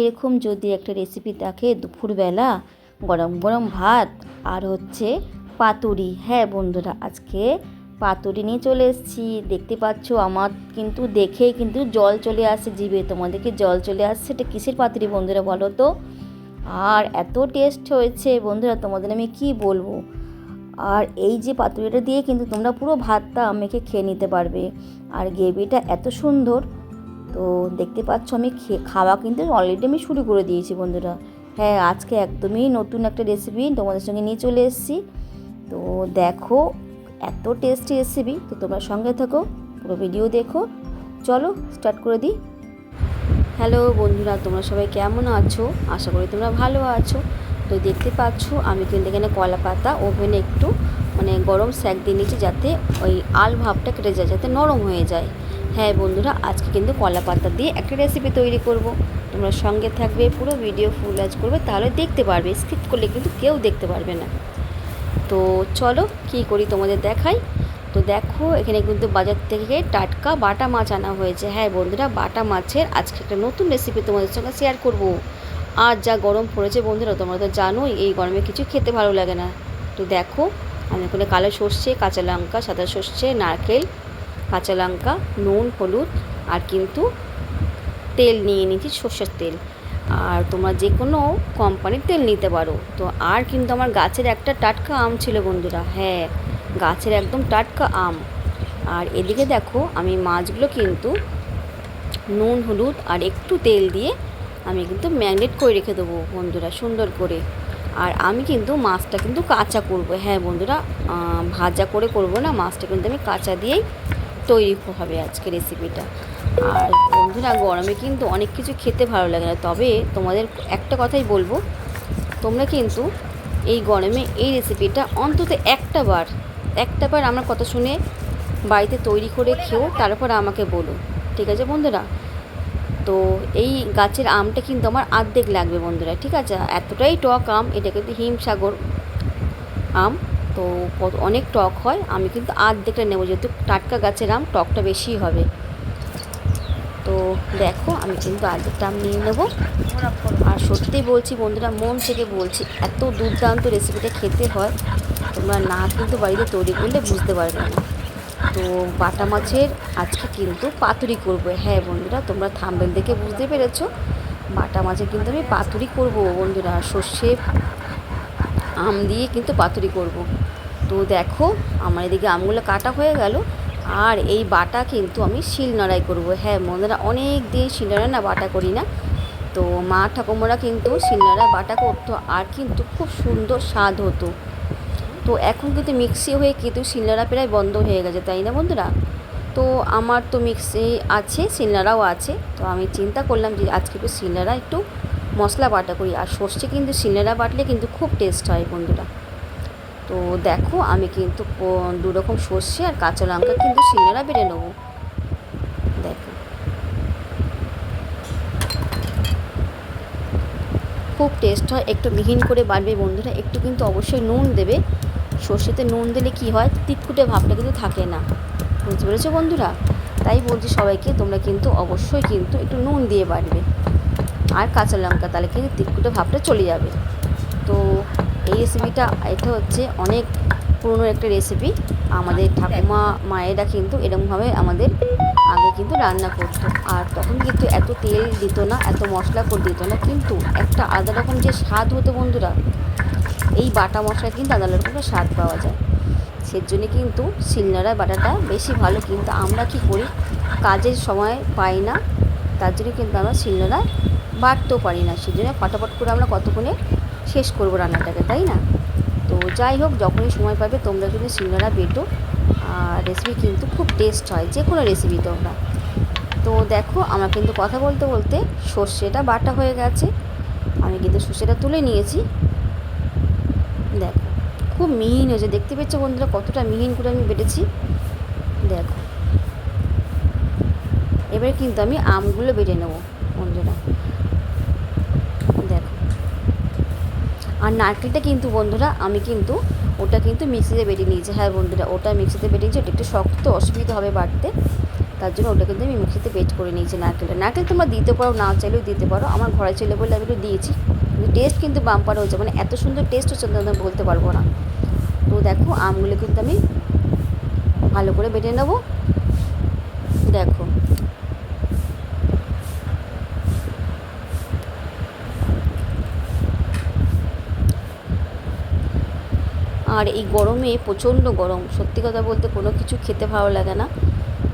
এরকম যদি একটা রেসিপি থাকে দুপুরবেলা গরম গরম ভাত আর হচ্ছে পাতুরি। হ্যাঁ বন্ধুরা, আজকে পাতুরি নিয়ে চলে এসেছি। দেখতে পাচ্ছ আমার কিন্তু দেখেই কিন্তু জল চলে আসছে জিভে। তোমাদেরকে জল চলে আসছে, এটা কিসের পাতুরি বন্ধুরা বলো তো? আর এত টেস্ট হয়েছে বন্ধুরা, তোমাদের আমি কি বলবো। আর এই যে পাতুরিটা দিয়ে কিন্তু তোমরা পুরো ভাতটা মেখে খেয়ে নিতে পারবে। আর গ্রেভিটা এত সুন্দর, তো দেখতে পাচ্ছ আমি খাওয়া কিন্তু অলরেডি আমি শুরু করে দিয়েছি বন্ধুরা। হ্যাঁ, আজকে একদমই নতুন একটা রেসিপি তোমাদের সঙ্গে নিয়ে চলে এসেছি। তো দেখো, এত টেস্টি রেসিপি, তো তোমরা সঙ্গে থাকো, পুরো ভিডিও দেখো। চলো স্টার্ট করে দিই। হ্যালো বন্ধুরা, তোমরা সবাই কেমন আছো? আশা করি তোমরা ভালো আছো। তো দেখতে পাচ্ছ আমি কিন্তু এখানে কলা পাতা ওভেনে একটু গরম স্যাক দিয়ে নিয়েছি, যাতে ওই আল ভাবটা কেটে যায়, যাতে নরম হয়ে যায়। হ্যাঁ বন্ধুরা, আজকে কিন্তু কলা পাতা দিয়ে একটা রেসিপি তৈরি করব। তোমরা সঙ্গে থাকবে, পুরো ভিডিও ফুল ওয়াচ করবে, তাহলে দেখতে পারবে। স্কিপ করলে কিন্তু কেউ দেখতে পারবে না। তো চলো কী করি তোমাদের দেখাই। তো দেখো, এখানে কিন্তু বাজার থেকে টাটকা বাটা মাছ আনা হয়েছে। হ্যাঁ বন্ধুরা, বাটা মাছের আজকে একটা নতুন রেসিপি তোমাদের সঙ্গে শেয়ার করব। আর যা গরম পড়েছে বন্ধুরা, তোমরা তো জানোই এই গরমে কিছু খেতে ভালো লাগে না। তো দেখো, আমি এখানে কালো সর্ষে, কাঁচা লঙ্কা, সাদা সর্ষে, নারকেল, কাঁচা লঙ্কা, নুন, হলুদ আর কিন্তু তেল নিয়ে নিয়েছি, সর্ষের তেল। আর তোমরা যে কোনো কোম্পানির তেল নিতে পারো। তো আর কিন্তু আমার গাছের একটা টাটকা আম ছিল বন্ধুরা। হ্যাঁ, গাছের একদম টাটকা আম। আর এদিকে দেখো, আমি মাছগুলো কিন্তু নুন, হলুদ আর একটু তেল দিয়ে আমি কিন্তু ম্যারিনেট করে রেখে দেবো বন্ধুরা, সুন্দর করে। আর আমি কিন্তু মাছটা কিন্তু কাঁচা করব। হ্যাঁ বন্ধুরা, ভাজা করে করব না, মাছটা কিন্তু আমি কাঁচা দিয়েই তৈরি হবে আজকে রেসিপিটা। আর বন্ধুরা, গরমে কিন্তু অনেক কিছু খেতে ভালো লাগে না, তবে তোমাদের একটা কথাই বলবো, তোমরা কিন্তু এই গরমে এই রেসিপিটা অন্তত একটা বার আমার কথা শুনে বাড়িতে তৈরি করে খেও, তারপর আমাকে বলো, ঠিক আছে বন্ধুরা? তো এই গাছের আমটা কিন্তু আমার অর্ধেক লাগবে বন্ধুরা, ঠিক আছে? এতটাই টক আম, এটা কিন্তু হিমসাগর আম, তো অনেক টক হয়। আমি কিন্তু অর্ধেকটা নেবো, যেহেতু টাটকা গাছের আম, টকটা বেশি হবে। তো দেখো, আমি কিন্তু অর্ধেকটা আম নিয়ে নেবো। আর সত্যিই বলছি বন্ধুরা, মন থেকে বলছি, এত দুর্দান্ত রেসিপিটা খেতে হয়, তোমরা না কিন্তু বাড়িতে তৈরি করলে বুঝতে পারবে না। তো বাটা মাছের আজকে কিন্তু পাতুরি করবো। হ্যাঁ বন্ধুরা, তোমরা থাম্বনেল দেখে বুঝতে পেরেছো, বাটা মাছের কিন্তু আমি পাতুরি করবো বন্ধুরা, সর্ষে আম দিয়ে কিন্তু পাতুরি করব। তো দেখো, আমার এদিকে আমগুলো কাটা হয়ে গেল। আর এই বাটা কিন্তু আমি শিলনোড়ায় করব। হ্যাঁ বন্ধুরা, অনেক দিন শিলনোড়ায় না বাটা করি না। তো মা ঠাকুমারা কিন্তু শিলনোড়ায় বাটা করতো, আর কিন্তু খুব সুন্দর স্বাদ হতো। তো এখন কিন্তু মিক্সি হয়ে কিন্তু শিলনোড়া প্রায় বন্ধ হয়ে গেছে, তাই না বন্ধুরা? তো আমার তো মিক্সি আছে, শিলনোড়াও আছে। তো আমি চিন্তা করলাম যে আজকে একটু শিলনোড়া একটু মশলা বাটা করি। আর সর্ষে কিন্তু শিলনোড়া বাটলে কিন্তু খুব টেস্ট হয় বন্ধুরা। তো দেখো, আমি কিন্তু দুরকম সর্ষে আর কাঁচা লঙ্কা কিন্তু শিলনোড়া বেটে নেবো। দেখো, খুব টেস্ট হয়, একটু মিহিন করে বাটবে বন্ধুরা। একটু কিন্তু অবশ্যই নুন দেবে। সর্ষেতে নুন দিলে কি হয়, তিতকুটে ভাবটা কিন্তু থাকে না, বুঝতে পেরেছো বন্ধুরা? তাই বলছি সবাইকে, তোমরা কিন্তু অবশ্যই কিন্তু একটু নুন দিয়ে বাটবে, আর কাঁচা লঙ্কা, তাহলে কিন্তু তিতকুটে ভাবটা চলে যাবে। তো এই রেসিপিটা, এটা হচ্ছে অনেক পুরনো একটা রেসিপি। আমাদের ঠাকুমা মায়েরা কিন্তু এরকমভাবে আমাদের আগে কিন্তু রান্না করতো। আর তখন কিন্তু এত তেল দিত না, এত মশলা করে দিত না, কিন্তু একটা আলাদা রকম যে স্বাদ হতো বন্ধুরা, এই বাটা মশলা কিন্তু আলাদা রকম স্বাদ পাওয়া যায়। সেজন্য কিন্তু শিলনোড়ার বাটাটা বেশি ভালো। কিন্তু আমরা কি করি, কাজের সময় পাই না, তার জন্য কিন্তু আমরা শিলনোড়ায় বাটতেও পারি না। সেজন্য ফটাফট করে আমরা কতক্ষণে শেষ করবো রান্নাটাকে, তাই না? তো যাই হোক, যখনই সময় পাবে তোমরা কিন্তু শিলনোড়া বেটো। আর রেসিপি কিন্তু খুব টেস্ট হয়, যে কোনো রেসিপি তোমরা। তো দেখো, আমার কিন্তু কথা বলতে বলতে সর্ষেটা বাটা হয়ে গেছে। আমি কিন্তু সর্ষেটা তুলে নিয়েছি। দেখো, খুব মিহিন হয়েছে, দেখতে পেয়েছো বন্ধুরা কতটা মিহিন করে আমি বেটেছি। দেখো, এবার কিন্তু আমি আমগুলো বেটে নেবো বন্ধুরা। দেখো, আর নারকেলটা কিন্তু বন্ধুরা আমি কিন্তু ওটা কিন্তু মিক্সিতে বেটে নিয়েছি। হ্যাঁ বন্ধুরা, ওটা মিক্সিতে বেটে নিয়েছি। ওটা একটু শক্ত, অসুবিধা হবে বাটতে। তার জন্য ওটা কিন্তু আমি মিক্সিতে পেস্ট করে নিয়েছি নারকেল তোমরা দিতে পারো, না চাইলেও দিতে পারো। আমার ঘরে ছিল বলে আমি একটু দিয়েছি, কিন্তু টেস্ট কিন্তু বাম্পার হয়েছে, মানে এত সুন্দর টেস্ট হচ্ছে তোমাদের বলতে পারবো না। তো দেখো আমগুলো কিন্তু আমি ভালো করে বেটে নেবো। দেখো আর এই গরমে প্রচণ্ড গরম, সত্যি কথা বলতে কোনো কিছু খেতে ভালো লাগে না।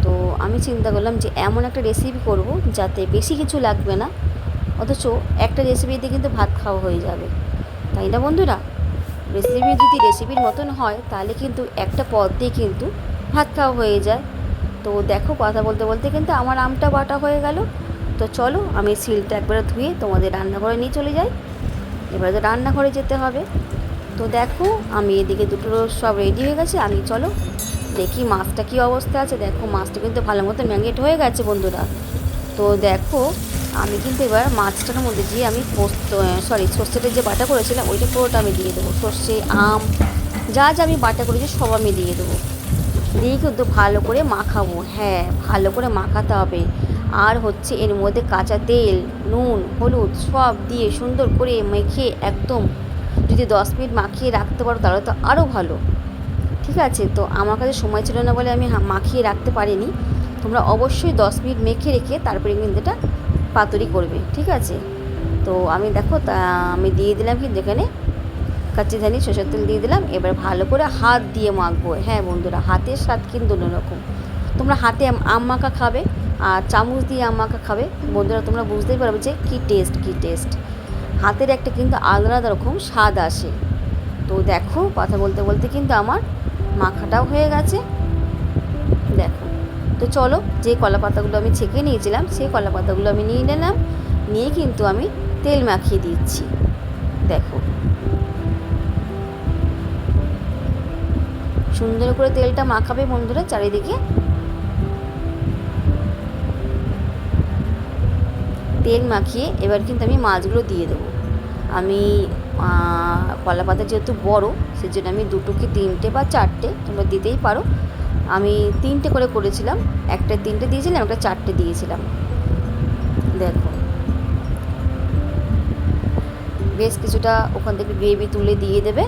তো আমি চিন্তা করলাম যে এমন একটা রেসিপি করব যাতে বেশি কিছু লাগবে না, অথচ একটা রেসিপি দিয়ে কিন্তু ভাত খাওয়া হয়ে যাবে, তাই না বন্ধুরা? রেসিপি যদি রেসিপির মতন হয় তাহলে কিন্তু একটা পদ দিয়ে কিন্তু ভাত খাওয়া হয়ে যায়। তো দেখো কথা বলতে বলতে কিন্তু আমার আমটা বাটা হয়ে গেল। তো চলো আমি সিলটা একবারে ধুয়ে তোমাদের রান্নাঘরে নিয়ে চলে যাই। এবারে তো রান্নাঘরে যেতে হবে। তো দেখো আমি এদিকে দুটো সব রেডি হয়ে গেছে, আমি চলো দেখি মাছটা কী অবস্থা আছে। দেখো মাছটা কিন্তু ভালো মতো ম্যারিনেট হয়ে গেছে বন্ধুরা। তো দেখো আমি কিন্তু এবার মাছটার মধ্যে দিয়ে আমি সর্ষেটা যে বাটা করেছিলাম ওইটা পুরোটা আমি দিয়ে দেবো। সর্ষে, আম, যা যা আমি বাটা করেছি সব আমি দিয়ে দেবো, দিয়ে কিন্তু ভালো করে মাখাবো। হ্যাঁ, ভালো করে মাখাতে হবে। আর হচ্ছে এর মধ্যে কাঁচা তেল, নুন, হলুদ সব দিয়ে সুন্দর করে মেখে একদম যদি 10 মিনিট মাখিয়ে রাখতে পারো তাহলে তো আরও ভালো। ঠিক আছে, তো আমার কাছে সময় ছিল না বলে আমি মাখিয়ে রাখতে পারিনি। তোমরা অবশ্যই 10 মিনিট মেখে রেখে তারপরে কিন্তু এটা পাতুরি করবে, ঠিক আছে? তো আমি দেখো আমি দিয়ে দিলাম কিন্তু এখানে কাচ্চি ধানি সরষের তেল দিয়ে দিলাম। এবার ভালো করে হাত দিয়ে মাখবো। হ্যাঁ বন্ধুরা, হাতের স্বাদ কিন্তু অন্যরকম। তোমরা হাতে আম মাখা খাবে আর চামচ দিয়ে আম মাখা খাবে বন্ধুরা, তোমরা বুঝতেই পারবে যে কী টেস্ট। হাতের একটা কিন্তু আলাদা রকম স্বাদ আসে। তো দেখো কথা বলতে বলতে কিন্তু আমার মাখাটাও হয়ে গেছে। দেখো, তো চলো যে কলা পাতাগুলো আমি ছেঁকে নিয়েছিলাম সেই কলা পাতাগুলো আমি নিয়ে নিলাম, নিয়ে কিন্তু আমি তেল মাখিয়ে দিচ্ছি। দেখো সুন্দর করে তেলটা মাখাবে বন্ধুরা চারিদিকে। তেল মাখিয়ে এবার কিন্তু আমি মাছগুলো দিয়ে দেবো। আমি কলা পাতা যেহেতু বড়ো সেজন্য আমি 2 কি 3টে বা 4টে তোমরা দিতেই পারো। আমি 3টে করে করেছিলাম, একটা 3টে দিয়েছিলাম, একটা 4টে দিয়েছিলাম। দেখো বেশ কিছুটা ওখান থেকে গ্রেভি তুলে দিয়ে দেবে।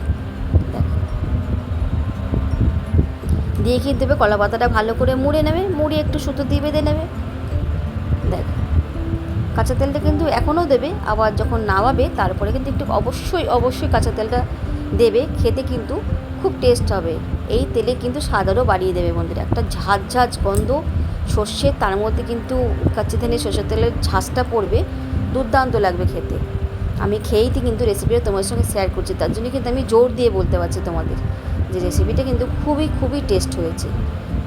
দেখো দিয়ে কিন্তু দেবে, কলা পাতাটা ভালো করে মুড়ে নেবে, মুড়ে একটু সুতো দিয়ে বেঁধে নেবে। দেখো কাঁচা তেলটা কিন্তু এখনও দেবে, আবার যখন নামাবে তারপরে কিন্তু একটু অবশ্যই কাঁচা তেলটা দেবে, খেতে কিন্তু খুব টেস্ট হবে। এই তেলে কিন্তু স্বাদ আরও বাড়িয়ে দেবে বন্ধুরা। একটা ঝাঁঝ গন্ধ সর্ষের, তার মধ্যে কিন্তু কাচ্চি ধানি সর্ষের তেলের ঝাঁঝটা পড়বে, দুর্দান্ত লাগবে খেতে। আমি খেয়েই কিন্তু রেসিপিটা তোমাদের সঙ্গে শেয়ার করছি, তার জন্য কিন্তু আমি জোর দিয়ে বলতে পারছি তোমাদের যে রেসিপিটা কিন্তু খুবই টেস্ট হয়েছে।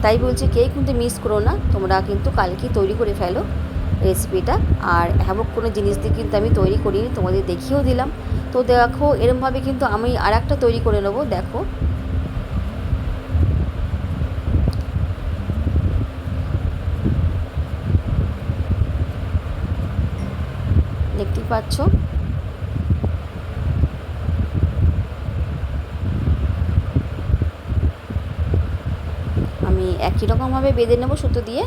তাই বলছি কেউ কিন্তু মিস করো না, তোমরা কিন্তু কালকেই তৈরি করে ফেলো রেসিপিটা। আর হ্যাভক কোনো জিনিস দিয়ে কিন্তু আমি তৈরি করিনি, তোমাদের দেখিয়েও দিলাম। তো দেখো এরমভাবে কিন্তু আমি আর একটা তৈরি করে নেবো। দেখো দেখতেই পাচ্ছ আমি একই রকমভাবে বেঁধে নেবো সুতো দিয়ে।